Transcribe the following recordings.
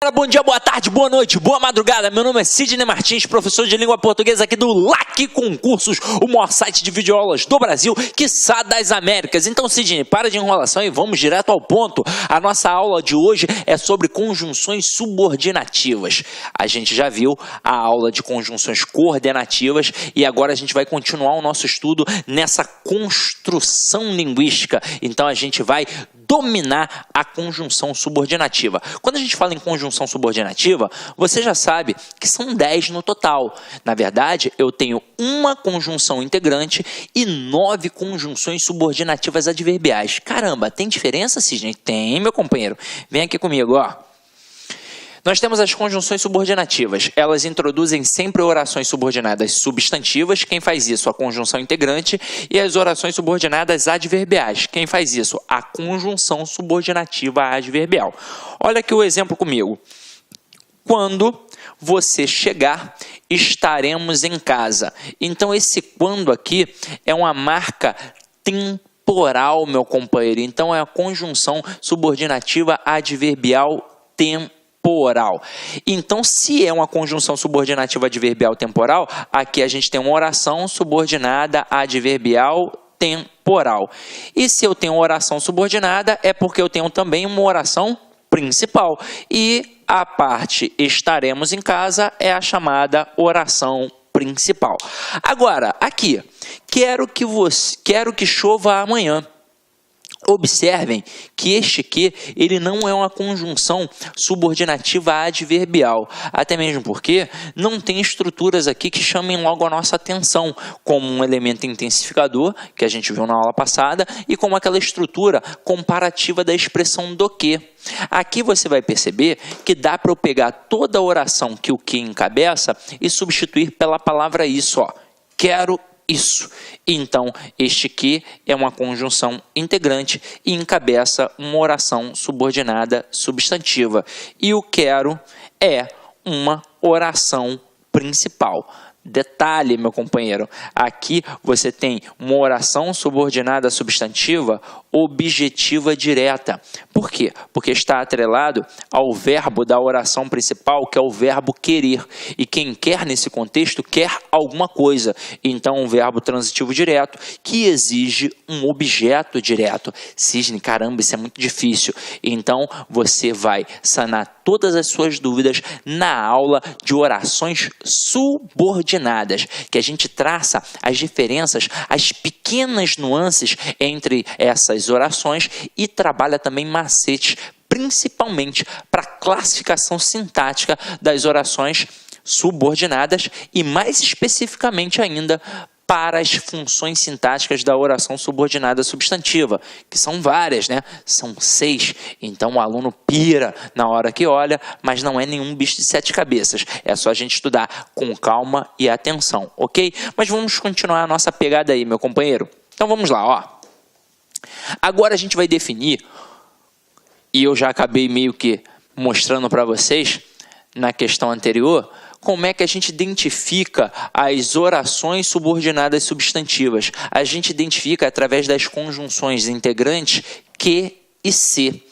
Bom dia, boa tarde, boa noite, boa madrugada. Meu nome é Sidney Martins, professor de língua portuguesa aqui do LAC Concursos, o maior site de videoaulas do Brasil, quiçá das Américas. Então, Sidney, para de enrolação e vamos direto ao ponto. A nossa aula de hoje é sobre conjunções subordinativas. A gente já viu a aula de conjunções coordenativas e agora a gente vai continuar o nosso estudo nessa construção linguística. Então, a gente vai dominar a conjunção subordinativa. Quando a gente fala em conjunção subordinativa, você já sabe que são 10 no total. Na verdade, eu tenho uma conjunção integrante e 9 conjunções subordinativas adverbiais. Caramba, tem diferença, Sidney? Tem, meu companheiro. Vem aqui comigo, ó. Nós temos as conjunções subordinativas. Elas introduzem sempre orações subordinadas substantivas. Quem faz isso? A conjunção integrante. E as orações subordinadas adverbiais. Quem faz isso? A conjunção subordinativa adverbial. Olha aqui o exemplo comigo. Quando você chegar, estaremos em casa. Então, esse quando aqui é uma marca temporal, meu companheiro. Então, é a conjunção subordinativa adverbial temporal. Então, se é uma conjunção subordinativa adverbial temporal, aqui a gente tem uma oração subordinada adverbial temporal. E se eu tenho uma oração subordinada, é porque eu tenho também uma oração principal. E a parte estaremos em casa é a chamada oração principal. Agora, aqui, quero que chova amanhã. Observem que este que ele não é uma conjunção subordinativa adverbial, até mesmo porque não tem estruturas aqui que chamem logo a nossa atenção, como um elemento intensificador, que a gente viu na aula passada, e como aquela estrutura comparativa da expressão do que. Aqui você vai perceber que dá para eu pegar toda a oração que o que encabeça e substituir pela palavra isso, ó. Quero isso. Então, este que é uma conjunção integrante e encabeça uma oração subordinada substantiva. E o quero é uma oração principal. Detalhe, meu companheiro, aqui você tem uma oração subordinada substantiva objetiva direta. Por quê? Porque está atrelado ao verbo da oração principal, que é o verbo querer. E quem quer nesse contexto quer alguma coisa. Então, um verbo transitivo direto que exige um objeto direto. Sidney, caramba, isso é muito difícil. Então, você vai sanar todas as suas dúvidas na aula de orações subordinadas, que a gente traça as diferenças, as pequenas nuances entre essas orações e trabalha também macetes, principalmente para a classificação sintática das orações subordinadas e mais especificamente ainda para as funções sintáticas da oração subordinada substantiva, que são várias, né? São 6. Então o aluno pira na hora que olha, mas não é nenhum bicho de 7 cabeças. É só a gente estudar com calma e atenção, ok? Mas vamos continuar a nossa pegada aí, meu companheiro. Então vamos lá, ó. Agora a gente vai definir, e eu já acabei meio que mostrando para vocês na questão anterior, como é que a gente identifica as orações subordinadas substantivas. A gente identifica através das conjunções integrantes que e se.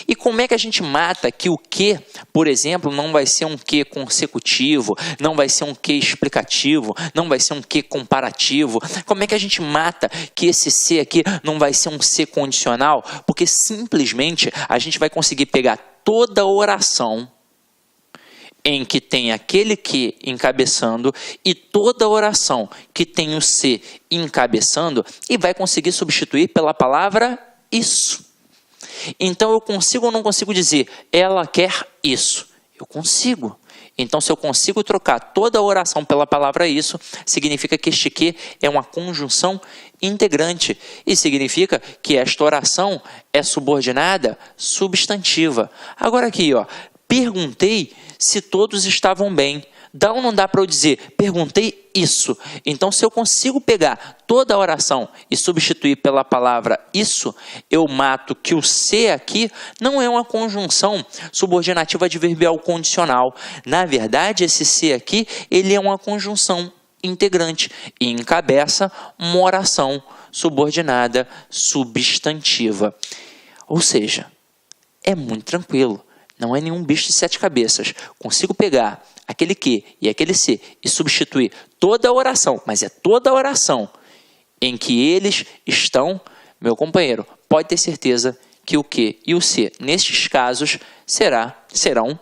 E como é que a gente mata que o que, por exemplo, não vai ser um que consecutivo, não vai ser um que explicativo, não vai ser um que comparativo? Como é que a gente mata que esse se aqui não vai ser um se condicional? Porque simplesmente a gente vai conseguir pegar toda a oração em que tem aquele que encabeçando e toda a oração que tem o se encabeçando e vai conseguir substituir pela palavra isso. Então eu consigo ou não consigo dizer ela quer isso? Eu consigo. Então se eu consigo trocar toda a oração pela palavra isso, significa que este que é uma conjunção integrante e significa que esta oração é subordinada substantiva. Agora aqui, ó, perguntei se todos estavam bem. Dá ou não dá para eu dizer, perguntei isso. Então, se eu consigo pegar toda a oração e substituir pela palavra isso, eu mato que o se aqui não é uma conjunção subordinativa adverbial condicional. Na verdade, esse se aqui, ele é uma conjunção integrante e encabeça uma oração subordinada substantiva. Ou seja, é muito tranquilo. não é nenhum bicho de 7 cabeças. Consigo pegar aquele que e aquele se e substituir toda a oração, mas é toda a oração em que eles estão, meu companheiro, pode ter certeza que o que e o se, nestes casos, serão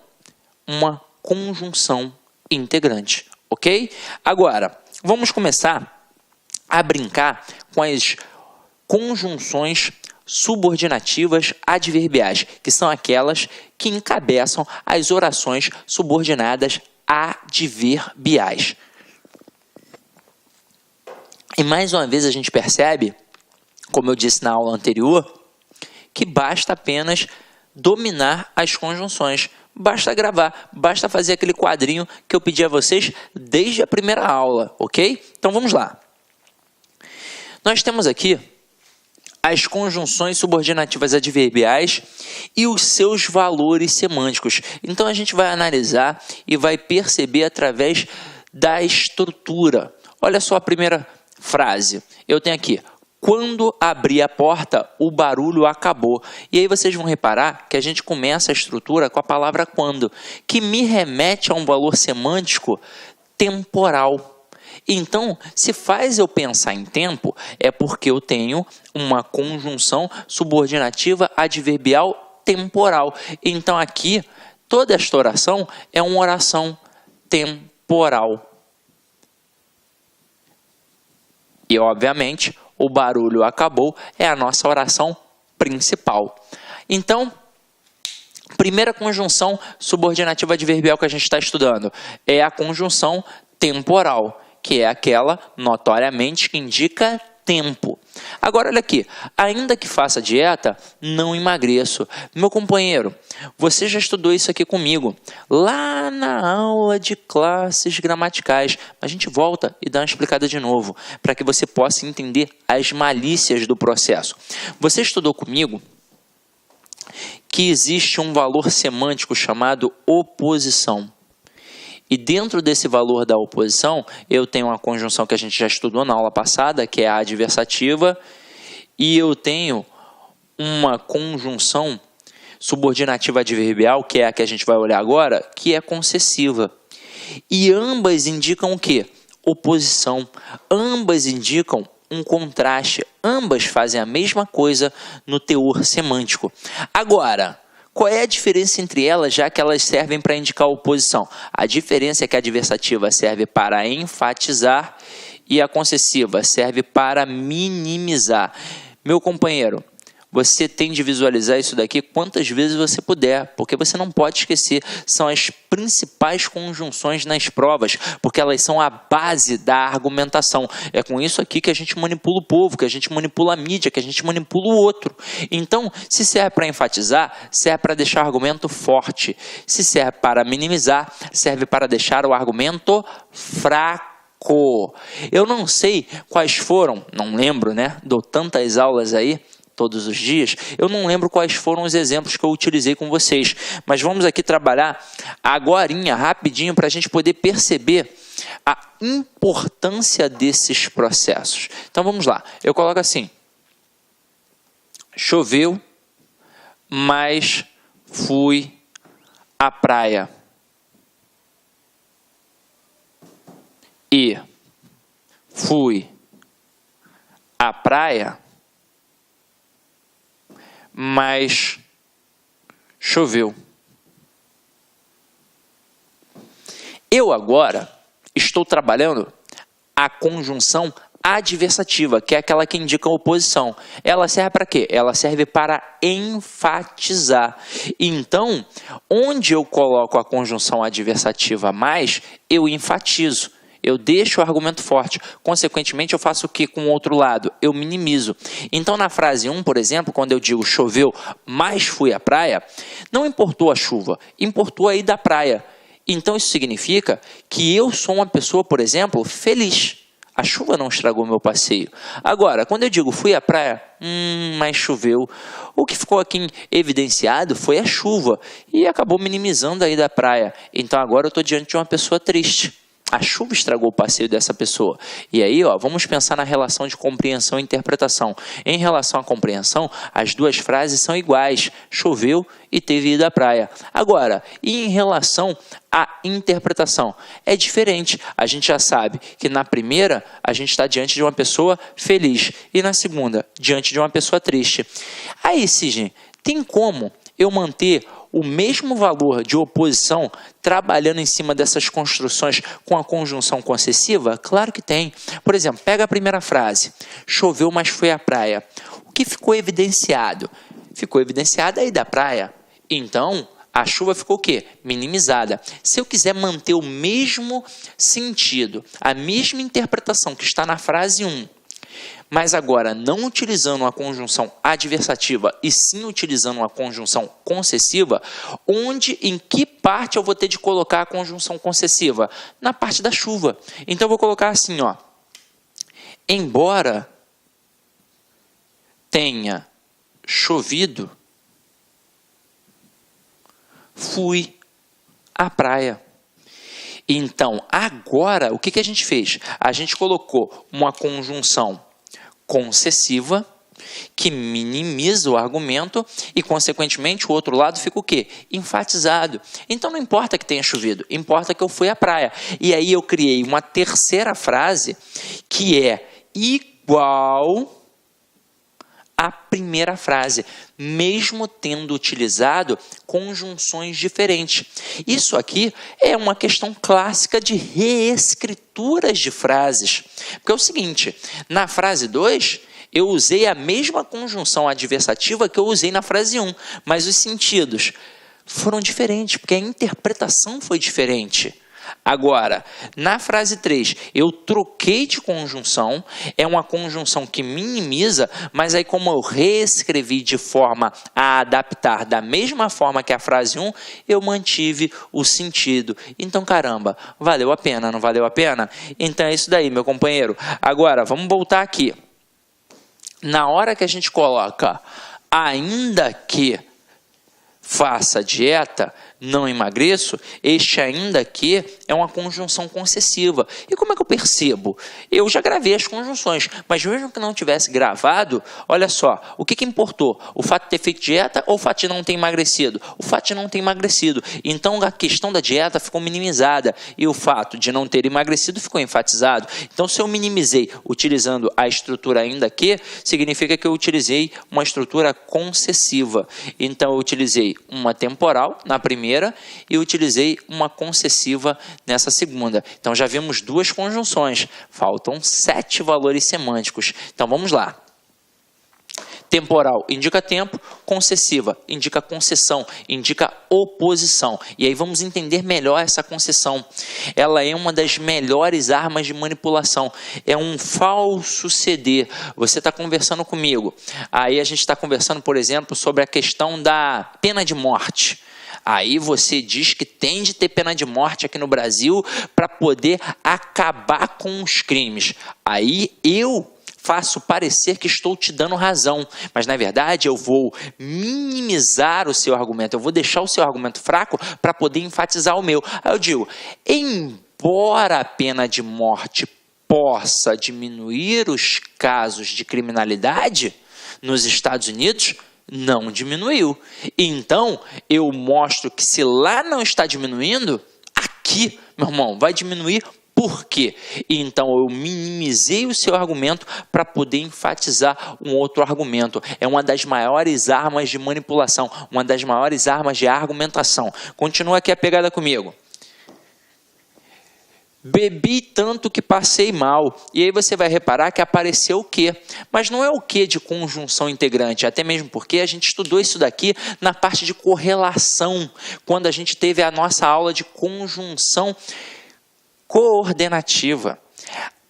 uma conjunção integrante, ok? Agora, vamos começar a brincar com as conjunções subordinativas adverbiais, que são aquelas que encabeçam as orações subordinadas adverbiais. E mais uma vez a gente percebe, como eu disse na aula anterior, que basta apenas dominar as conjunções. Basta gravar, basta fazer aquele quadrinho que eu pedi a vocês desde a primeira aula, ok? Então vamos lá. Nós temos aqui as conjunções subordinativas adverbiais e os seus valores semânticos. Então a gente vai analisar e vai perceber através da estrutura. Olha só a primeira frase. Eu tenho aqui: quando abri a porta, o barulho acabou. E aí vocês vão reparar que a gente começa a estrutura com a palavra quando, que me remete a um valor semântico temporal. Então, se faz eu pensar em tempo, é porque eu tenho uma conjunção subordinativa adverbial temporal. Então, aqui, toda esta oração é uma oração temporal. E, obviamente, o barulho acabou é a nossa oração principal. Então, primeira conjunção subordinativa adverbial que a gente está estudando é a conjunção temporal, que é aquela, notoriamente, que indica tempo. Agora, olha aqui. Ainda que faça dieta, não emagreço. Meu companheiro, você já estudou isso aqui comigo, lá na aula de classes gramaticais. A gente volta e dá uma explicada de novo, para que você possa entender as malícias do processo. Você estudou comigo que existe um valor semântico chamado oposição. E dentro desse valor da oposição, eu tenho uma conjunção que a gente já estudou na aula passada, que é a adversativa, e eu tenho uma conjunção subordinativa adverbial, que é a que a gente vai olhar agora, que é concessiva. E ambas indicam o quê? Oposição. Ambas indicam um contraste. Ambas fazem a mesma coisa no teor semântico. Agora, qual é a diferença entre elas, já que elas servem para indicar oposição? A diferença é que a adversativa serve para enfatizar e a concessiva serve para minimizar. Meu companheiro, você tem de visualizar isso daqui quantas vezes você puder, porque você não pode esquecer, são as principais conjunções nas provas, porque elas são a base da argumentação. É com isso aqui que a gente manipula o povo, que a gente manipula a mídia, que a gente manipula o outro. Então, se serve para enfatizar, serve para deixar o argumento forte. Se serve para minimizar, serve para deixar o argumento fraco. Eu não sei quais foram, não lembro, né? Dou tantas aulas aí, todos os dias, eu não lembro quais foram os exemplos que eu utilizei com vocês, mas vamos aqui trabalhar agorinha, rapidinho, para a gente poder perceber a importância desses processos. Então vamos lá, eu coloco assim: choveu, mas fui à praia. E fui à praia, mas choveu. Eu agora estou trabalhando a conjunção adversativa, que é aquela que indica a oposição. Ela serve para quê? Ela serve para enfatizar. Então, onde eu coloco a conjunção adversativa mais, eu enfatizo. Eu deixo o argumento forte. Consequentemente, eu faço o que com o outro lado? Eu minimizo. Então, na frase 1, por exemplo, quando eu digo choveu, mas fui à praia, não importou a chuva, importou a ida à praia. Então, isso significa que eu sou uma pessoa, por exemplo, feliz. A chuva não estragou meu passeio. Agora, quando eu digo fui à praia, mas choveu, o que ficou aqui evidenciado foi a chuva e acabou minimizando a ida à praia. Então, agora eu estou diante de uma pessoa triste. A chuva estragou o passeio dessa pessoa. E aí, vamos pensar na relação de compreensão e interpretação. Em relação à compreensão, as duas frases são iguais. Choveu e teve ido à praia. Agora, e em relação à interpretação? É diferente. A gente já sabe que na primeira, a gente está diante de uma pessoa feliz. E na segunda, diante de uma pessoa triste. Aí, Sidney, tem como eu manter o mesmo valor de oposição trabalhando em cima dessas construções com a conjunção concessiva? Claro que tem. Por exemplo, pega a primeira frase. Choveu, mas foi à praia. O que ficou evidenciado? Ficou evidenciada a ida à praia. Então, a chuva ficou o quê? Minimizada. Se eu quiser manter o mesmo sentido, a mesma interpretação que está na frase 1, mas agora não utilizando uma conjunção adversativa e sim utilizando uma conjunção concessiva, em que parte eu vou ter de colocar a conjunção concessiva? Na parte da chuva. Então eu vou colocar assim, embora tenha chovido, fui à praia. Então, agora, o que a gente fez? A gente colocou uma conjunção concessiva que minimiza o argumento e, consequentemente, o outro lado fica o quê? Enfatizado. Então, não importa que tenha chovido, importa que eu fui à praia. E aí eu criei uma terceira frase que é igual à primeira frase, mesmo tendo utilizado conjunções diferentes. Isso aqui é uma questão clássica de reescrituras de frases. Porque é o seguinte, na frase 2, eu usei a mesma conjunção adversativa que eu usei na frase 1, mas os sentidos foram diferentes, porque a interpretação foi diferente. Agora, na frase 3, eu troquei de conjunção, é uma conjunção que minimiza, mas aí como eu reescrevi de forma a adaptar da mesma forma que a frase 1, eu mantive o sentido. Então, caramba, valeu a pena, não valeu a pena? Então é isso daí, meu companheiro. Agora, vamos voltar aqui. Na hora que a gente coloca ainda que faça dieta, não emagreço, este ainda que é uma conjunção concessiva. E como é que eu percebo? Eu já gravei as conjunções, mas mesmo que não tivesse gravado, olha só, o que importou? O fato de ter feito dieta ou o fato de não ter emagrecido? O fato de não ter emagrecido. Então a questão da dieta ficou minimizada e o fato de não ter emagrecido ficou enfatizado. Então se eu minimizei utilizando a estrutura ainda que, significa que eu utilizei uma estrutura concessiva. Então eu utilizei uma temporal na primeira e utilizei uma concessiva nessa segunda. Então já vimos duas conjunções, faltam 7 valores semânticos. Então vamos lá. Temporal indica tempo, concessiva indica concessão, indica oposição. E aí vamos entender melhor essa concessão. Ela é uma das melhores armas de manipulação. É um falso ceder. Você está conversando comigo. Aí a gente está conversando, por exemplo, sobre a questão da pena de morte. Aí você diz que tem de ter pena de morte aqui no Brasil para poder acabar com os crimes. Aí eu faço parecer que estou te dando razão, mas na verdade eu vou minimizar o seu argumento, eu vou deixar o seu argumento fraco para poder enfatizar o meu. Aí eu digo, embora a pena de morte possa diminuir os casos de criminalidade nos Estados Unidos, não diminuiu. Então, eu mostro que se lá não está diminuindo, aqui, meu irmão, vai diminuir. Por quê? Então, eu minimizei o seu argumento para poder enfatizar um outro argumento. É uma das maiores armas de manipulação, uma das maiores armas de argumentação. Continua aqui a pegada comigo. Bebi tanto que passei mal. E aí você vai reparar que apareceu o quê? Mas não é o quê de conjunção integrante, até mesmo porque a gente estudou isso daqui na parte de correlação, quando a gente teve a nossa aula de conjunção coordenativa.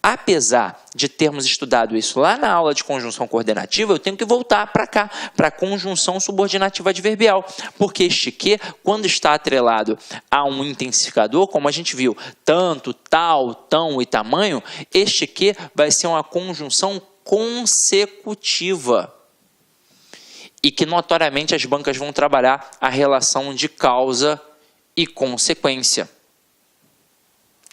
Apesar de termos estudado isso lá na aula de conjunção coordenativa, eu tenho que voltar para cá, para a conjunção subordinativa adverbial, porque este que, quando está atrelado a um intensificador, como a gente viu, tanto, tal, tão e tamanho, este que vai ser uma conjunção consecutiva e que notoriamente as bancas vão trabalhar a relação de causa e consequência.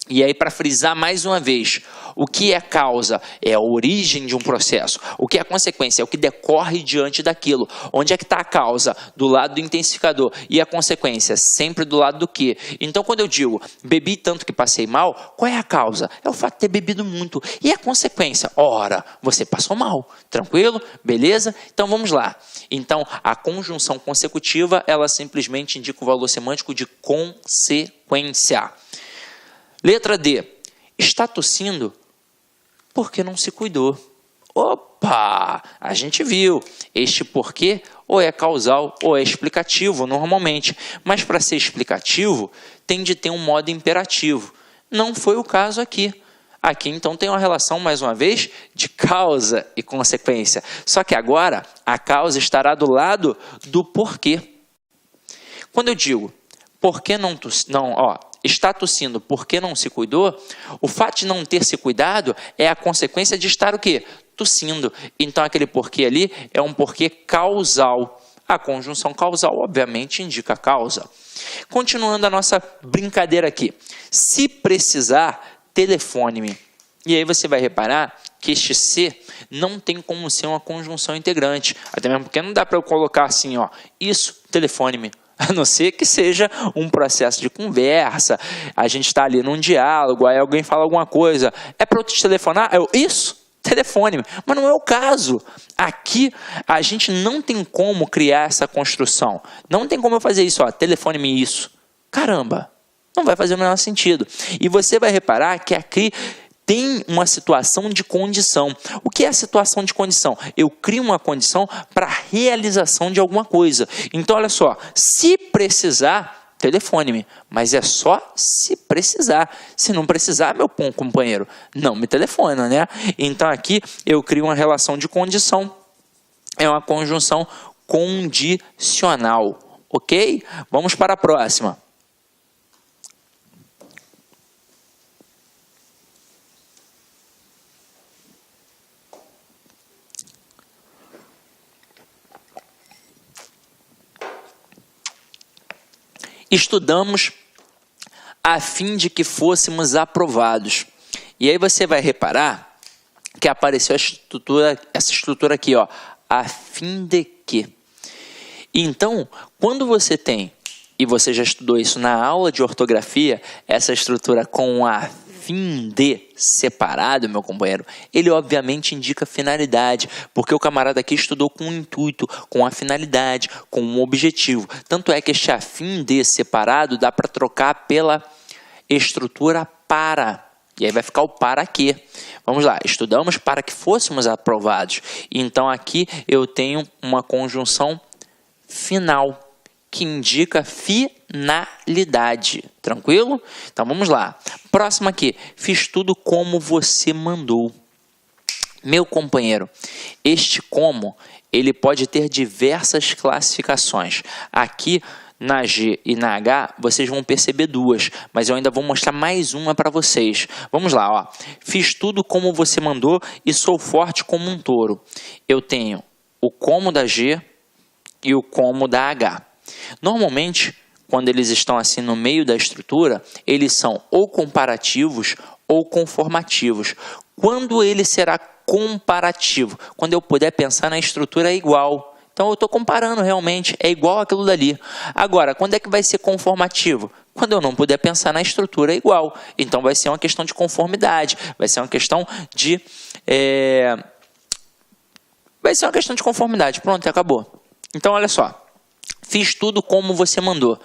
E aí, para frisar mais uma vez, o que é causa? É a origem de um processo. O que é consequência? É o que decorre diante daquilo. Onde é que está a causa? Do lado do intensificador. E a consequência? Sempre do lado do quê? Então, quando eu digo, bebi tanto que passei mal, qual é a causa? É o fato de ter bebido muito. E a consequência? Ora, você passou mal. Tranquilo? Beleza? Então, vamos lá. Então, a conjunção consecutiva, ela simplesmente indica o valor semântico de consequência. Letra D. Está tossindo porque não se cuidou. Opa! A gente viu. Este porquê ou é causal ou é explicativo normalmente. Mas para ser explicativo, tem de ter um modo imperativo. Não foi o caso aqui. Aqui, então, tem uma relação, mais uma vez, de causa e consequência. Só que agora, a causa estará do lado do porquê. Quando eu digo, por que não está tossindo porque não se cuidou, o fato de não ter se cuidado é a consequência de estar o quê? Tossindo. Então, aquele porquê ali é um porquê causal. A conjunção causal, obviamente, indica a causa. Continuando a nossa brincadeira aqui. Se precisar, telefone-me. E aí você vai reparar que este se não tem como ser uma conjunção integrante. Até mesmo porque não dá para eu colocar assim, ó, isso, telefone-me. A não ser que seja um processo de conversa, a gente está ali num diálogo, aí alguém fala alguma coisa, é para eu te telefonar? Isso, telefone-me. Mas não é o caso. Aqui a gente não tem como criar essa construção. Não tem como eu fazer isso, ó, telefone-me isso. Caramba, não vai fazer o menor sentido. E você vai reparar que aqui tem uma situação de condição. O que é a situação de condição? Eu crio uma condição para a realização de alguma coisa. Então, olha só, se precisar, telefone-me. Mas é só se precisar. Se não precisar, meu companheiro, não me telefona, né? Então, aqui eu crio uma relação de condição. É uma conjunção condicional. Ok? Vamos para a próxima. Estudamos a fim de que fôssemos aprovados. E aí você vai reparar que apareceu essa estrutura aqui, ó, a fim de que. Então, quando você tem, e você já estudou isso na aula de ortografia, essa estrutura com a fim de separado, meu companheiro, ele obviamente indica finalidade, porque o camarada aqui estudou com um intuito, com a finalidade, com um objetivo. Tanto é que este a fim de separado dá para trocar pela estrutura para. E aí vai ficar o para quê. Vamos lá, estudamos para que fôssemos aprovados. Então aqui eu tenho uma conjunção final, que indica finalidade. Tranquilo? Então vamos lá. Próximo aqui. Fiz tudo como você mandou. Meu companheiro, este como, ele pode ter diversas classificações. Aqui na G e na H, vocês vão perceber duas, mas eu ainda vou mostrar mais uma para vocês. Vamos lá, ó. Fiz tudo como você mandou e sou forte como um touro. Eu tenho o como da G e o como da H. Normalmente, quando eles estão assim no meio da estrutura, eles são ou comparativos ou conformativos. Quando ele será comparativo? Quando eu puder pensar na estrutura igual. Então, eu estou comparando realmente, é igual aquilo dali. Agora, quando é que vai ser conformativo? Quando eu não puder pensar na estrutura igual. Então, vai ser uma questão de conformidade, vai ser uma questão de... Vai ser uma questão de conformidade. Pronto, acabou. Então, olha só. Fiz tudo como você mandou.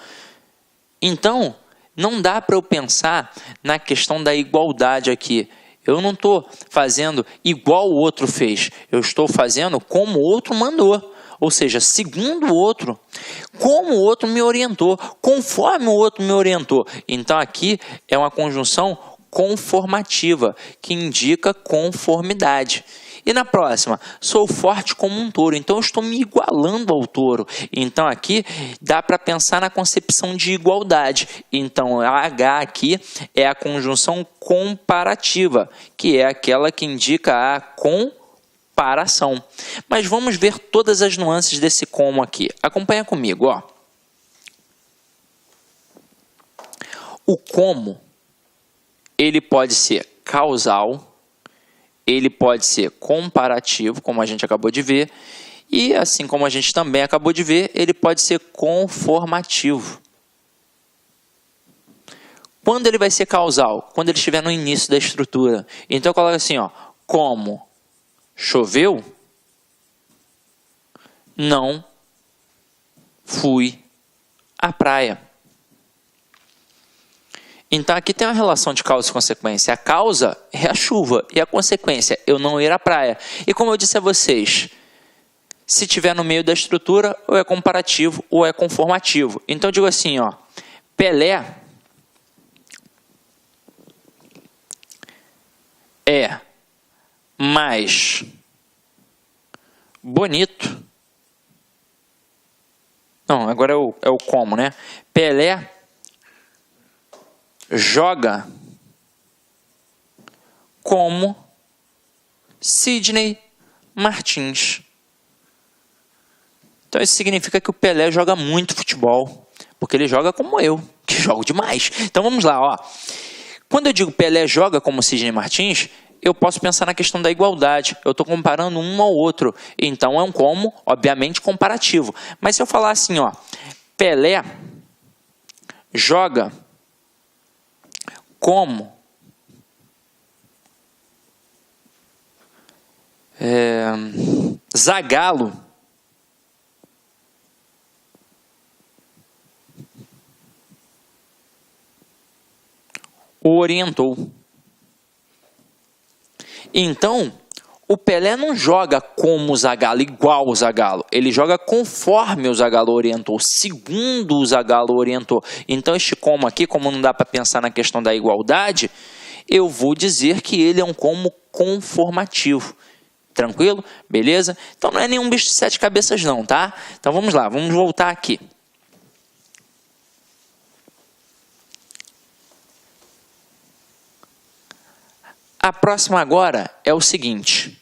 Então, não dá para eu pensar na questão da igualdade aqui. Eu não estou fazendo igual o outro fez. Eu estou fazendo como o outro mandou. Ou seja, segundo o outro, como o outro me orientou, conforme o outro me orientou. Então, aqui é uma conjunção conformativa, que indica conformidade. E na próxima, sou forte como um touro, então eu estou me igualando ao touro. Então aqui dá para pensar na concepção de igualdade. Então a H aqui é a conjunção comparativa, que é aquela que indica a comparação. Mas vamos ver todas as nuances desse como aqui. Acompanha comigo, ó. O como, ele pode ser causal, ele pode ser comparativo, como a gente acabou de ver, e assim como a gente também acabou de ver, ele pode ser conformativo. Quando ele vai ser causal? Quando ele estiver no início da estrutura. Então eu coloco assim, ó, como choveu, não fui à praia. Então aqui tem uma relação de causa e consequência. A causa é a chuva e a consequência, eu não ir à praia. E como eu disse a vocês, se tiver no meio da estrutura, ou é comparativo ou é conformativo. Então eu digo assim, ó, Pelé é mais bonito. Não, agora é o como, né? Pelé joga como Sidney Martins. Então isso significa que o Pelé joga muito futebol, porque ele joga como eu, que jogo demais. Então vamos lá, ó. Quando eu digo Pelé joga como Sidney Martins, eu posso pensar na questão da igualdade. Eu estou comparando um ao outro. Então é um como, obviamente, comparativo. Mas se eu falar assim, ó, Pelé joga como Zagallo o orientou. Então, o Pelé não joga como o Zagallo, igual o Zagallo. Ele joga conforme o Zagallo orientou, segundo o Zagallo orientou. Então, este como aqui, como não dá para pensar na questão da igualdade, eu vou dizer que ele é um como conformativo. Tranquilo? Beleza? Então, não é nenhum bicho de 7 cabeças não, tá? Então, vamos lá, vamos voltar aqui. A próxima agora é o seguinte.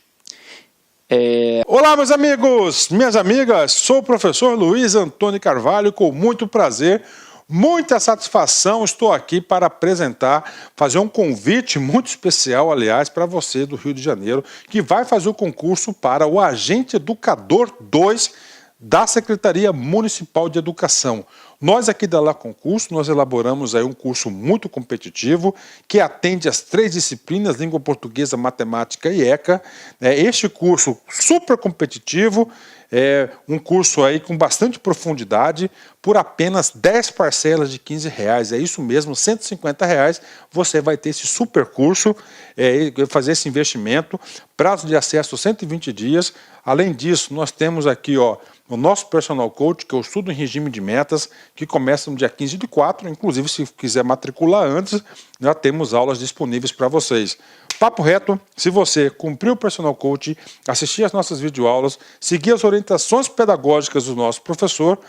Olá, meus amigos, minhas amigas, sou o professor Luiz Antônio Carvalho, com muito prazer, muita satisfação, estou aqui para apresentar, fazer um convite muito especial, aliás, para você do Rio de Janeiro, que vai fazer o concurso para o Agente Educador 2 da Secretaria Municipal de Educação. Nós aqui da La Concurso, nós elaboramos aí um curso muito competitivo que atende às 3 disciplinas, língua portuguesa, matemática e ECA. Este curso super competitivo, é um curso aí com bastante profundidade, por apenas 10 parcelas de R$15. É isso mesmo, R$150 você vai ter esse super curso, fazer esse investimento, prazo de acesso 120 dias. Além disso, nós temos aqui, ó, o nosso personal coach, que eu estudo em regime de metas, que começa no dia 15/4, inclusive se quiser matricular antes, já temos aulas disponíveis para vocês. Papo reto, se você cumprir o personal coach, assistir às nossas videoaulas, seguir as orientações pedagógicas dos nossos professores,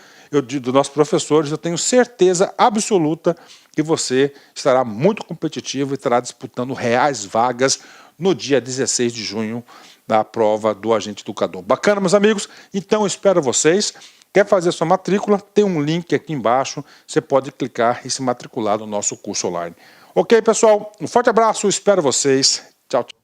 eu tenho certeza absoluta que você estará muito competitivo e estará disputando reais vagas no dia 16 de junho da prova do Agente Educador. Bacana, meus amigos? Então, espero vocês. Quer fazer sua matrícula? Tem um link aqui embaixo, você pode clicar e se matricular no nosso curso online. Ok, pessoal? Um forte abraço, espero vocês. Tchau, tchau.